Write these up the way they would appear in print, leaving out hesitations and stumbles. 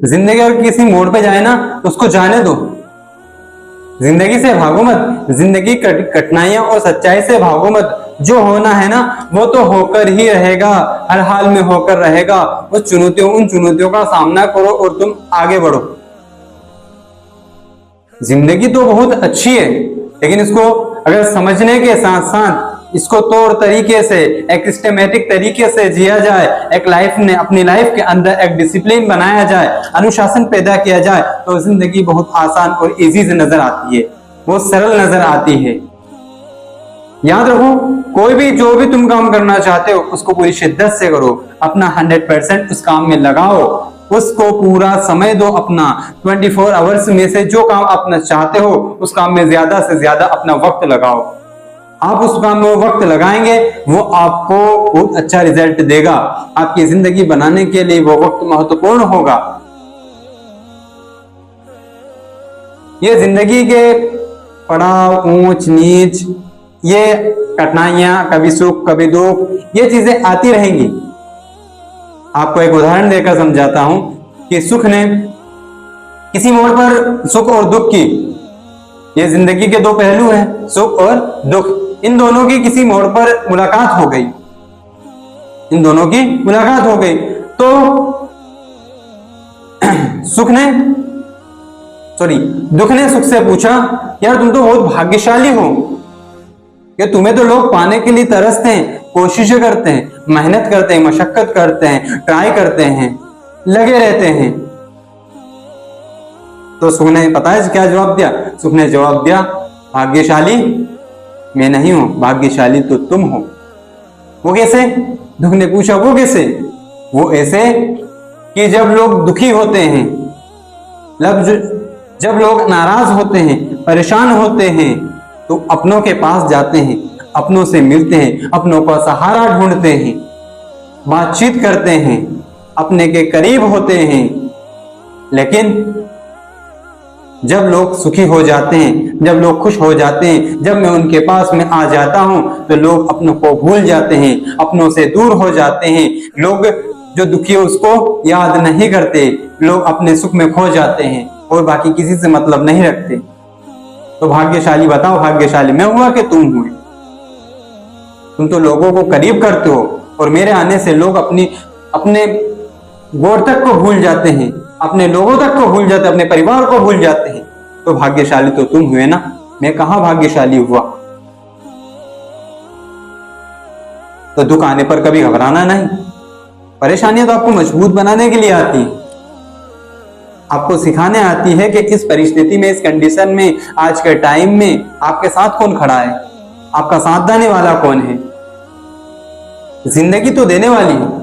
जिंदगी अगर किसी मोड़ पे जाए ना तो उसको जाने दो, जिंदगी से भागो मत, जिंदगी कठिनाइयां और सच्चाई से भागो मत। जो होना है ना वो तो होकर ही रहेगा, हर हाल में होकर रहेगा। उन चुनौतियों का सामना करो और तुम आगे बढ़ो। जिंदगी तो बहुत अच्छी है, लेकिन इसको अगर समझने के साथ साथ इसको तौर तरीके से, एक सिस्टमेटिक तरीके से जिया जाए, एक अपनी लाइफ के अंदर एक डिसिप्लिन बनाया जाए, अनुशासन पैदा किया जाए, तो जिंदगी बहुत आसान और इजी से नजर आती है, बहुत सरल नजर आती है। याद रखो, कोई भी जो भी तुम काम करना चाहते हो उसको पूरी शिद्दत से करो, अपना 100% उस काम में लगाओ, उसको पूरा समय दो अपना। 24 आवर्स में से जो काम अपना चाहते हो उस काम में ज्यादा से ज्यादा अपना वक्त लगाओ। आप उस काम में वक्त लगाएंगे, वो आपको बहुत अच्छा रिजल्ट देगा। आपकी जिंदगी बनाने के लिए वो वक्त महत्वपूर्ण होगा। ये जिंदगी के पड़ाव, ऊंच नीच, ये कठिनाइयां, कभी सुख कभी दुख, ये चीजें आती रहेंगी। आपको एक उदाहरण देकर समझाता हूं कि सुख ने किसी मोड़ पर, सुख और दुख की, ये जिंदगी के दो पहलू हैं, सुख और दुख, इन दोनों की किसी मोड़ पर मुलाकात हो गई, इन दोनों की मुलाकात हो गई। तो दुख ने सुख से पूछा, यार तुम तो बहुत भाग्यशाली हो कि तुम्हें तो लोग पाने के लिए तरसते हैं, कोशिशें करते हैं, मेहनत करते हैं, मशक्कत करते हैं, ट्राई करते हैं, लगे रहते हैं। तो सुख ने पता है क्या जवाब दिया? सुख ने जवाब दिया, भाग्यशाली मैं नहीं हूं, भाग्यशाली तो तुम हो। वो कैसे? दुख ने पूछा, वो कैसे? वो ऐसे कि जब लोग दुखी होते हैं, जब लोग नाराज होते हैं, परेशान होते हैं, तो अपनों के पास जाते हैं, अपनों से मिलते हैं, अपनों का सहारा ढूंढते हैं, बातचीत करते हैं, अपने के करीब होते हैं। लेकिन जब लोग सुखी हो जाते हैं, जब लोग खुश हो जाते हैं, जब मैं उनके पास में आ जाता हूं, तो लोग अपनों को भूल जाते हैं, अपनों से दूर हो जाते हैं। लोग जो दुखी है उसको याद नहीं करते, लोग अपने सुख में खो जाते हैं और बाकी किसी से मतलब नहीं रखते। तो भाग्यशाली बताओ, भाग्यशाली मैं हुआ कि तुम हुए? तुम तो लोगों को करीब करते हो और मेरे आने से लोग अपने गोर तक को भूल जाते हैं, अपने लोगों तक को भूल जाते हैं, अपने परिवार को भूल जाते हैं। तो भाग्यशाली तो तुम हुए ना, मैं कहां भाग्यशाली हुआ? तो दुख आने पर कभी घबराना नहीं। परेशानियां तो आपको मजबूत बनाने के लिए आती हैं, आपको सिखाने आती है कि इस परिस्थिति में, इस कंडीशन में, आज के टाइम में आपके साथ कौन खड़ा है, आपका साथ देने वाला कौन है। जिंदगी तो देने वाली है,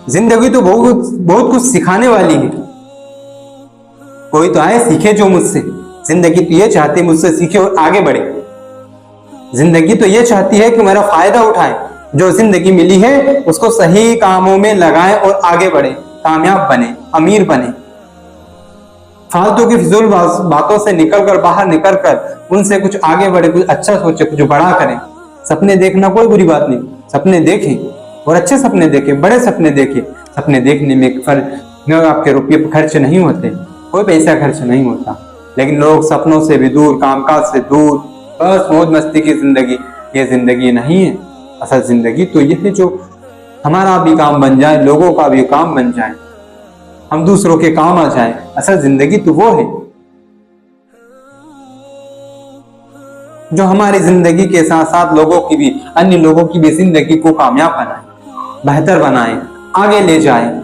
जिंदगी तो बहुत कुछ सिखाने वाली है। कोई तो आए सीखे जो मुझसे, जिंदगी तो ये चाहती है मुझसे सीखे और आगे बढ़े। जिंदगी तो ये चाहती है कि मेरा फायदा उठाए, जो जिंदगी मिली है उसको सही कामों में लगाए और आगे बढ़े, कामयाब बने, अमीर बने। फालतू की फिजूल बातों से निकलकर, बाहर निकलकर उनसे कुछ आगे बढ़े, कुछ अच्छा सोचे, कुछ बड़ा करें। सपने देखना कोई बुरी बात नहीं, सपने देखें और अच्छे सपने देखें, बड़े सपने देखें। सपने देखने में आपके रुपये खर्च नहीं होते, कोई पैसा खर्च नहीं होता, लेकिन लोग सपनों से भी दूर, कामकाज से दूर, बस मौज मस्ती की जिंदगी, ये जिंदगी नहीं है। असल जिंदगी तो ये है जो हमारा भी काम बन जाए, लोगों का भी काम बन जाए, हम दूसरों के काम आ जाए। असल जिंदगी तो वो है जो हमारी जिंदगी के साथ साथ लोगों की भी, अन्य लोगों की भी जिंदगी को कामयाब बनाए, बेहतर बनाए, आगे ले जाए।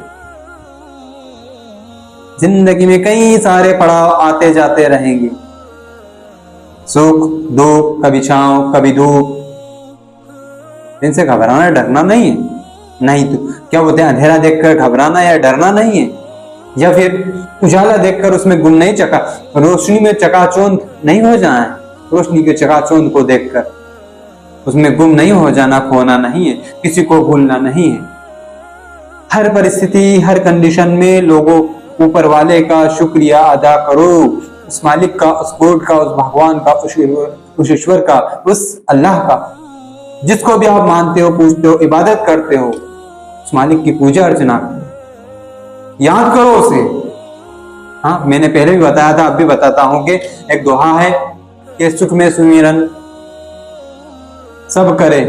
जिंदगी में कई सारे पड़ाव आते जाते रहेंगे, सुख दुख, कभी छांव कभी धूप। इनसे घबराना डरना नहीं है। नहीं तो क्या बोलते हैं, अंधेरा देखकर घबराना या डरना नहीं है, या फिर उजाला देखकर उसमें गुम नहीं, रोशनी में चकाचौंध नहीं हो जाना है। रोशनी के चकाचौंध को देखकर उसमें गुम नहीं हो जाना, खोना नहीं है, किसी को भूलना नहीं है। हर परिस्थिति, हर कंडीशन में लोगों, ऊपर वाले का शुक्रिया अदा करो, उस मालिक का, उस गॉड का, उस भगवान का, उस ईश्वर का, उस अल्लाह का, जिसको भी आप मानते हो, पूजते हो, इबादत करते हो, उस मालिक की पूजा अर्चना करो। याद करो उसे। हाँ, मैंने पहले भी बताया था, अब भी बताता हूं कि एक दोहा है कि सुख में सुमिरन सब करे,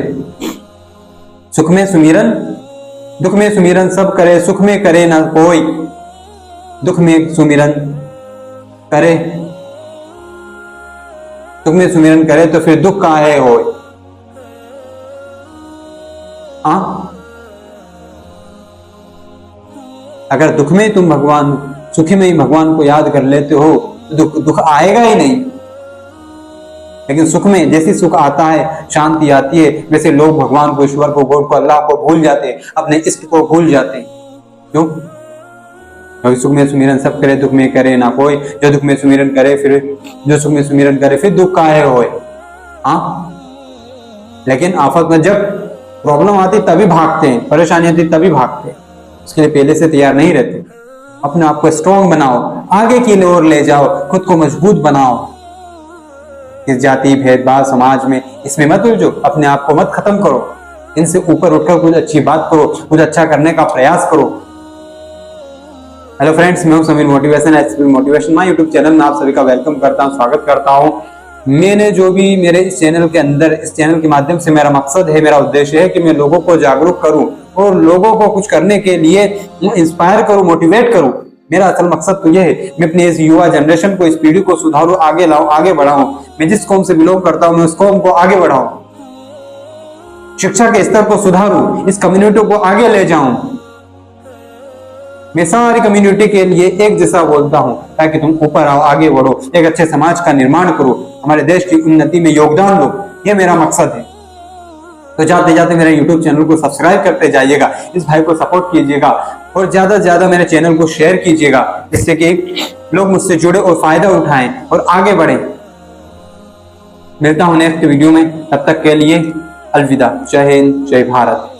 सुख में सुमिरन, दुख में सुमिरन सब करे, सुख में करे ना कोई, दुख में सुमिरन करे, दुख में सुमिरन करे तो फिर दुख काहे होए। हाँ, अगर दुख में तुम भगवान, सुखी में ही भगवान को याद कर लेते हो तो दुख आएगा ही नहीं। लेकिन सुख में जैसे सुख आता है, शांति आती है, वैसे लोग भगवान को, ईश्वर को, गॉड को, अल्लाह को भूल जाते हैं, अपने इष्ट को भूल जाते हैं। क्यों? क्योंकि सुख में सुमिरन सब करे, दुख में करे ना कोई। जो दुख में सुमिरन करे फिर, जो सुख में सुमिरन करे फिर दुख काहे होए। हाँ, लेकिन आफत में जब प्रॉब्लम आती तभी भागते हैं, परेशानी आती तभी भागते हैं, उसके लिए पहले से तैयार नहीं रहते। अपने आप को स्ट्रॉन्ग बनाओ, आगे की ओर ले जाओ, खुद को मजबूत बनाओ। इस जाति भेदभाव समाज में इसमें मत उलझो, अपने आप को मत खत्म करो, इनसे ऊपर उठकर कुछ अच्छी बात करो, कुछ अच्छा करने का प्रयास करो। हेलो फ्रेंड्स, मैं हूं Sameer motivation, HP motivation my YouTube channel में आप सभी का वेलकम करता हूं, स्वागत करता हूं। मैंने जो भी मेरे इस चैनल के अंदर, इस चैनल के माध्यम से मेरा मकसद है, मेरा उद्देश्य है कि मैं लोगों को जागरूक करूं और लोगों को कुछ करने के लिए इंस्पायर करूं, मोटिवेट करूं। मेरा असल मकसद तो यह है, मैं अपने इस युवा जनरेशन को, इस पीढ़ी को सुधारूं, आगे लाऊं, आगे बढ़ाऊं। मैं जिस कौम से बिलोंग करता हूं, मैं उस कौम को आगे बढ़ाऊं, शिक्षा के स्तर को सुधारूं, इस कम्युनिटी को आगे ले जाऊं। मैं सारी कम्युनिटी के लिए एक जैसा बोलता हूं ताकि तुम ऊपर आओ, आगे बढ़ो, एक अच्छे समाज का निर्माण करो, हमारे देश की उन्नति में योगदान दो। यह मेरा मकसद है। तो जाते जाते मेरे YouTube चैनल को सब्सक्राइब करते जाइएगा, इस भाई को सपोर्ट कीजिएगा और ज्यादा से ज्यादा मेरे चैनल को शेयर कीजिएगा, जिससे कि लोग मुझसे जुड़े और फायदा उठाएं और आगे बढ़ें। मिलता हूं नेक्स्ट वीडियो में, तब तक के लिए अलविदा। जय हिंद, जय भारत।